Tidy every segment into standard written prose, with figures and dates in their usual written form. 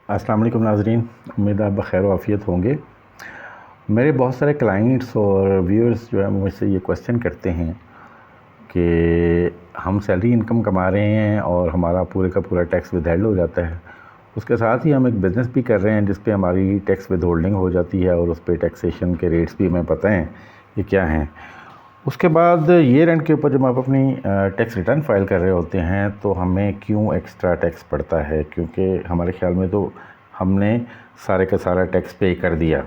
अस्सलाम वालेकुम नाज़रीन, उम्मीद है आप बख़ैर आफ़ियत होंगे। मेरे बहुत सारे क्लाइंट्स और व्यूअर्स जो है मुझसे ये क्वेश्चन करते हैं कि हम सैलरी इनकम कमा रहे हैं और हमारा पूरे का पूरा टैक्स विदहेल्ड हो जाता है। उसके साथ ही हम एक बिज़नेस भी कर रहे हैं जिस पे हमारी टैक्स विदहोल्डिंग हो जाती है और उस पे टैक्सेशन के रेट्स भी हमें पता हैं कि क्या हैं। उसके बाद ईयर एंड के ऊपर जब आप अपनी टैक्स रिटर्न फ़ाइल कर रहे होते हैं तो हमें क्यों एक्स्ट्रा टैक्स पड़ता है, क्योंकि हमारे ख़्याल में तो हमने सारे का सारा टैक्स पे कर दिया।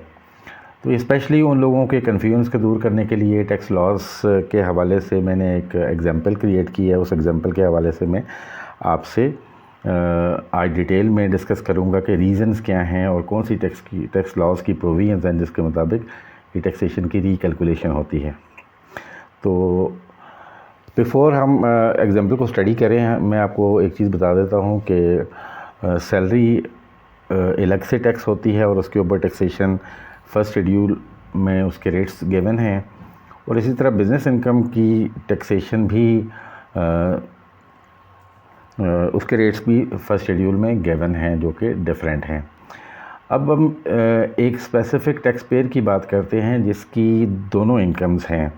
तो स्पेशली उन लोगों के कन्फ्यूज़न को दूर करने के लिए टैक्स लॉस के हवाले से मैंने एक एग्ज़ाम्पल क्रिएट की है। उस एग्ज़ाम्पल के हवाले से मैं आपसे आज डिटेल में डिस्कस करूँगा कि रीज़न्स क्या हैं और कौन सी टैक्स लॉस की प्रोविजंस हैं जिसके मुताबिक ये टैक्सेशन की रीकैलकुलेशन होती है। तो बिफ़ोर हम एग्ज़ाम्पल को स्टडी करें, मैं आपको एक चीज़ बता देता हूँ कि सैलरी अलग से टैक्स होती है और उसके ऊपर टैक्सेशन फर्स्ट शेड्यूल में उसके रेट्स गिवन हैं, और इसी तरह बिज़नेस इनकम की टैक्सेशन भी उसके रेट्स भी फर्स्ट शेड्यूल में गिवन हैं जो कि डिफरेंट हैं। अब हम एक स्पेसिफ़िक टैक्स पेयर की बात करते हैं जिसकी दोनों इनकम्स हैं।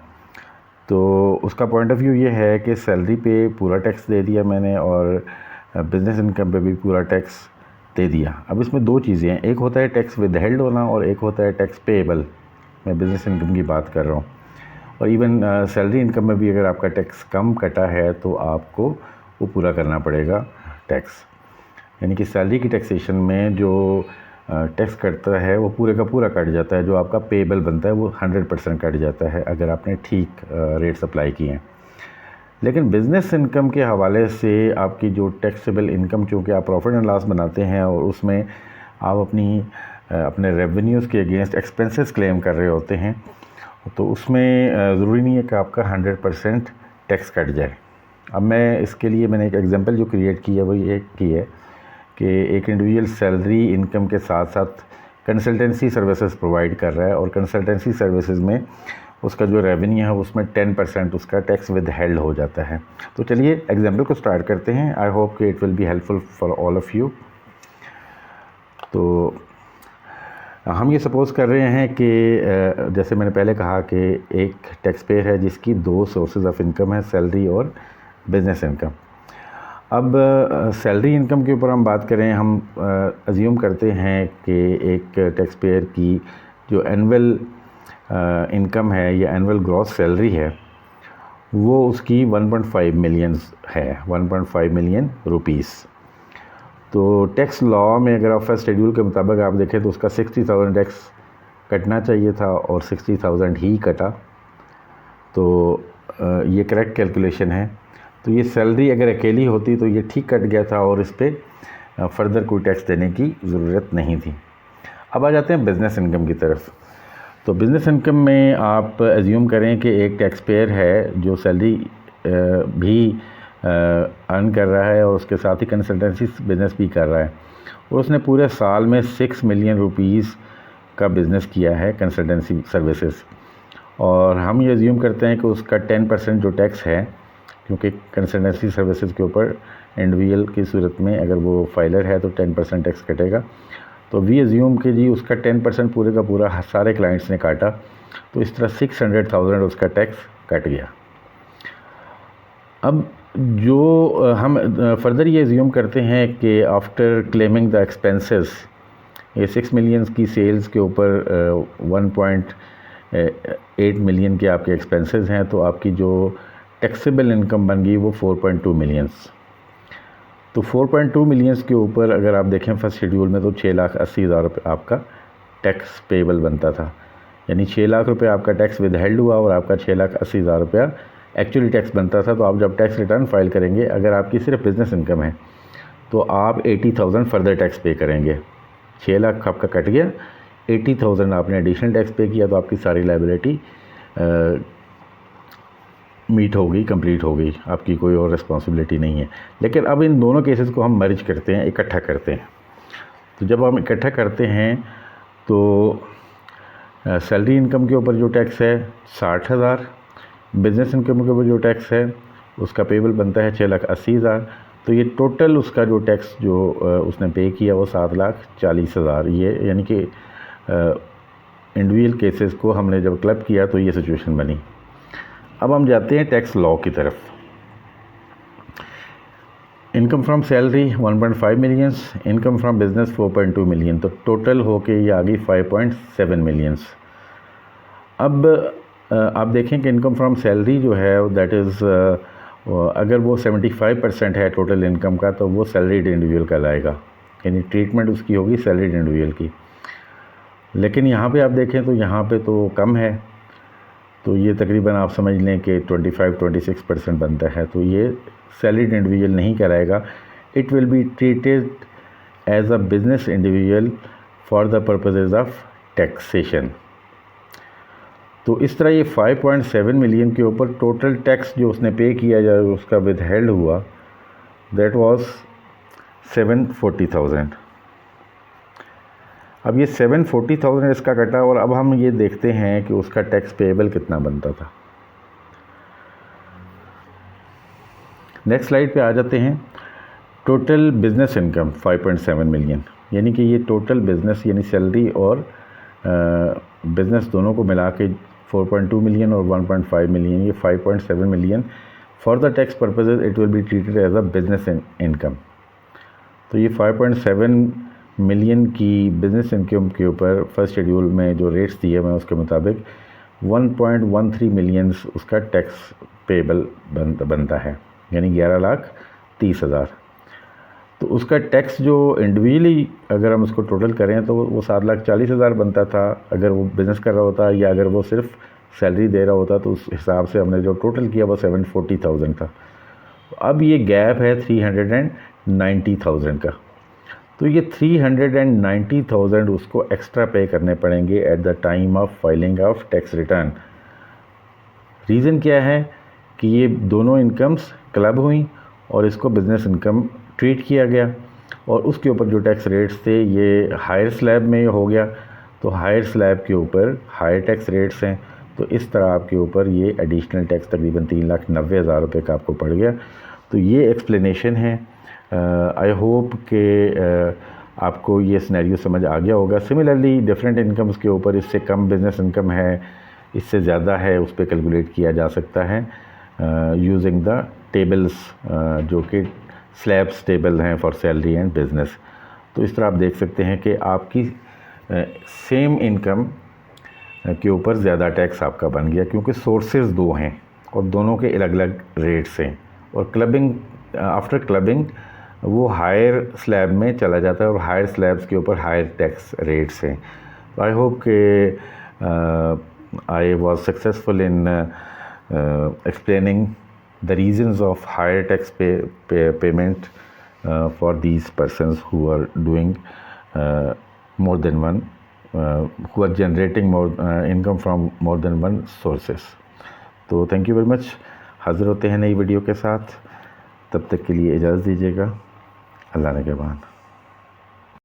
तो उसका पॉइंट ऑफ व्यू ये है कि सैलरी पे पूरा टैक्स दे दिया मैंने और बिज़नेस इनकम पे भी पूरा टैक्स दे दिया। अब इसमें दो चीज़ें हैं, एक होता है टैक्स विदहेल्ड होना और एक होता है टैक्स पेएबल। मैं बिज़नेस इनकम की बात कर रहा हूँ। और इवन सैलरी इनकम में भी अगर आपका टैक्स कम कटा है तो आपको वो पूरा करना पड़ेगा टैक्स। यानी कि सैलरी की टैक्सेशन में जो टैक्स कटता है वो पूरे का पूरा कट जाता है, जो आपका पेएबल बनता है वो 100% कट जाता है अगर आपने ठीक रेट्स अप्लाई किए हैं। लेकिन बिज़नेस इनकम के हवाले से आपकी जो टैक्सेबल इनकम, चूँकि आप प्रॉफिट एंड लॉस बनाते हैं और उसमें आप अपने रेवेन्यूज़ के अगेंस्ट एक्सपेंसेस क्लेम कर रहे होते हैं, तो उसमें ज़रूरी नहीं है कि आपका 100% टैक्स कट जाए। अब मैं इसके लिए मैंने एक एग्जांपल जो क्रिएट की है वो ये की है कि एक इंडिविजुअल सैलरी इनकम के साथ साथ कंसल्टेंसी सर्विसेज प्रोवाइड कर रहा है और कंसल्टेंसी सर्विसेज में उसका जो रेवेन्यू है उसमें 10% उसका टैक्स विदहेल्ड हो जाता है। तो चलिए एग्जांपल को स्टार्ट करते हैं। आई होप कि it will be helpful for all of you. तो हम ये सपोज़ कर रहे हैं कि जैसे मैंने पहले कहा कि एक टैक्स पेयर है जिसकी दो सोर्सेज ऑफ इनकम है, सैलरी और बिज़नेस इनकम। अब सैलरी इनकम के ऊपर हम बात करें, हम अज्यूम करते हैं कि एक टैक्स पेयर की जो एनुअल इनकम है या एनुअल ग्रॉस सैलरी है वो उसकी 1.5 मिलियन है, 1.5 मिलियन रुपीस। तो टैक्स लॉ में अगर आप फर्स्ट शेड्यूल के मुताबिक आप देखें तो उसका 60,000 टैक्स कटना चाहिए था और 60,000 ही कटा। तो ये करेक्ट कैलकुलेशन है। तो ये सैलरी अगर अकेली होती तो ये ठीक कट गया था और इस पर फर्दर कोई टैक्स देने की ज़रूरत नहीं थी। अब आ जाते हैं बिज़नेस इनकम की तरफ। तो बिज़नेस इनकम में आप एज्यूम करें कि एक टैक्स पेयर है जो सैलरी भी अर्न कर रहा है और उसके साथ ही कंसल्टेंसी बिज़नेस भी कर रहा है, और उसने पूरे साल में 6 मिलियन रुपीस का बिज़नेस किया है कंसल्टेंसी सर्विसेज। और हम ये एज्यूम करते हैं कि उसका 10% जो टैक्स है, क्योंकि कंसल्टेंसी सर्विसेज के ऊपर इंडिविजुअल की सूरत में अगर वो फाइलर है तो 10% टैक्स कटेगा। तो वी एज्यूम कि जी उसका 10% पूरे का पूरा सारे क्लाइंट्स ने काटा, तो इस तरह 600,000 उसका टैक्स कट गया। अब जो हम फर्दर ये एज्यूम करते हैं कि आफ्टर क्लेमिंग द एक्सपेंसेस, ये 6 मिलियन की सेल्स के ऊपर 1.8 मिलियन के आपके एक्सपेंसेस हैं, तो आपकी जो टैक्सेबल इनकम बन गई वो 4.2 मिलियंस। तो 4.2 मिलियंस के ऊपर अगर आप देखें फर्स्ट शेड्यूल में तो 6,80,000 रुपये आपका टैक्स पेबल बनता था। यानी 6 लाख रुपये आपका टैक्स विदहेल्ड हुआ और आपका 6,80,000 रुपया एक्चुअली टैक्स बनता था। तो आप जब टैक्स रिटर्न फाइल करेंगे, अगर आपकी सिर्फ बिज़नेस इनकम है तो आप 80,000 फर्दर टैक्स पे करेंगे। 6 लाख आपका कट गया, 80,000 आपने एडिशनल टैक्स पे किया, तो आपकी सारी लायबिलिटी मीट हो गई, कंप्लीट हो गई, आपकी कोई और रिस्पॉन्सिबिलिटी नहीं है। लेकिन अब इन दोनों केसेस को हम मर्ज करते हैं, इकट्ठा करते हैं। तो जब हम इकट्ठा करते हैं तो सैलरी इनकम के ऊपर जो टैक्स है 60,000, बिज़नेस इनकम के ऊपर जो टैक्स है उसका पेबल बनता है 6,80,000। तो ये टोटल उसका जो टैक्स जो उसने पे किया वो 7,40,000, ये यानी कि इंडिविजुअल केसेस को हमने जब क्लब किया तो ये सिचुएशन बनी। अब हम जाते हैं टैक्स लॉ की तरफ। Income from salary 1.5 millions, income from business 4.2 million, तो टोटल होके ये आ गई 5.7 मिलियंस। अब आप देखें कि इनकम फ्रॉम सैलरी जो है दैट इज़ अगर वो 75% है टोटल इनकम का तो वो सैलरीड इंडिविजुअल कहलाएगा, यानी ट्रीटमेंट उसकी होगी सैलरीड इंडिविजुअल की। लेकिन यहाँ पे आप देखें तो यहाँ पे तो कम है, तो ये तकरीबन आप समझ लें कि 25-26% बनता है, तो ये सैलरीड इंडिविजुअल नहीं कराएगा। It will be treated as a business individual for the purposes of taxation. तो इस तरह ये 5.7 मिलियन के ऊपर टोटल टैक्स जो उसने पे किया जाए उसका विदहेल्ड हुआ दैट वाज 740,000। अब ये 740,000 इसका कटा, और अब हम ये देखते हैं कि उसका टैक्स पेएबल कितना बनता था। नेक्स्ट स्लाइड पे आ जाते हैं। टोटल बिज़नेस इनकम 5.7 मिलियन, यानी कि ये टोटल बिज़नेस यानी सैलरी और बिज़नेस दोनों को मिला के 4.2 मिलियन और 1.5 मिलियन, ये 5.7 million. For the tax purposes it will be treated as a business income. तो ये 5.7 मिलियन की बिज़नेस इनकम के ऊपर फर्स्ट शेड्यूल में जो रेट्स दिए हुए हैं उसके मुताबिक 1.13 मिलियंस उसका टैक्स पेएबल बनता है, यानी 11,30,000। तो उसका टैक्स जो इंडिविजुअली अगर हम उसको टोटल करें तो वो 7,40,000 बनता था अगर वो बिज़नेस कर रहा होता, या अगर वो सिर्फ सैलरी दे रहा होता तो उस हिसाब से हमने जो टोटल किया वो 740,000 था। अब ये गैप है 390,000 का, तो ये 390,000 उसको एक्स्ट्रा पे करने पड़ेंगे at the time of filing of tax return. Reason क्या है कि ये दोनों इनकम्स क्लब हुई और इसको बिज़नेस इनकम ट्रीट किया गया, और उसके ऊपर जो टैक्स रेट्स थे ये हायर स्लैब में हो गया, तो हायर स्लैब के ऊपर हायर टैक्स रेट्स हैं, तो इस तरह आपके ऊपर ये एडिशनल टैक्स तकरीबन 3,90,000 रुपये का आपको पड़ गया। तो ये एक्सप्लेनेशन है। आई होप कि आपको ये सिनेरियो समझ आ गया होगा। सिमिलरली डिफरेंट इनकम्स के ऊपर इससे कम बिज़नेस इनकम है, इससे ज़्यादा है, उस पर कैलकुलेट किया जा सकता है यूजिंग द टेबल्स जो कि स्लैब्स टेबल हैं फॉर सैलरी एंड बिज़नेस। तो इस तरह आप देख सकते हैं कि आपकी सेम इनकम के ऊपर ज़्यादा टैक्स आपका बन गया क्योंकि सोर्सेज दो हैं और दोनों के अलग अलग रेट्स हैं, और क्लबिंग आफ्टर क्लबिंग वो हायर स्लैब में चला जाता है और हायर स्लैब्स के ऊपर हायर टैक्स रेट्स हैं। तो आई होप कि I was successful in explaining the reasons of higher tax payment for these persons who are doing more than one, who are generating more income from more than one sources. तो thank you very much. हाज़िर होते हैं नई video के साथ, तब तक के लिए इजाज़त दीजिएगा। अल्लाह ने के बाद।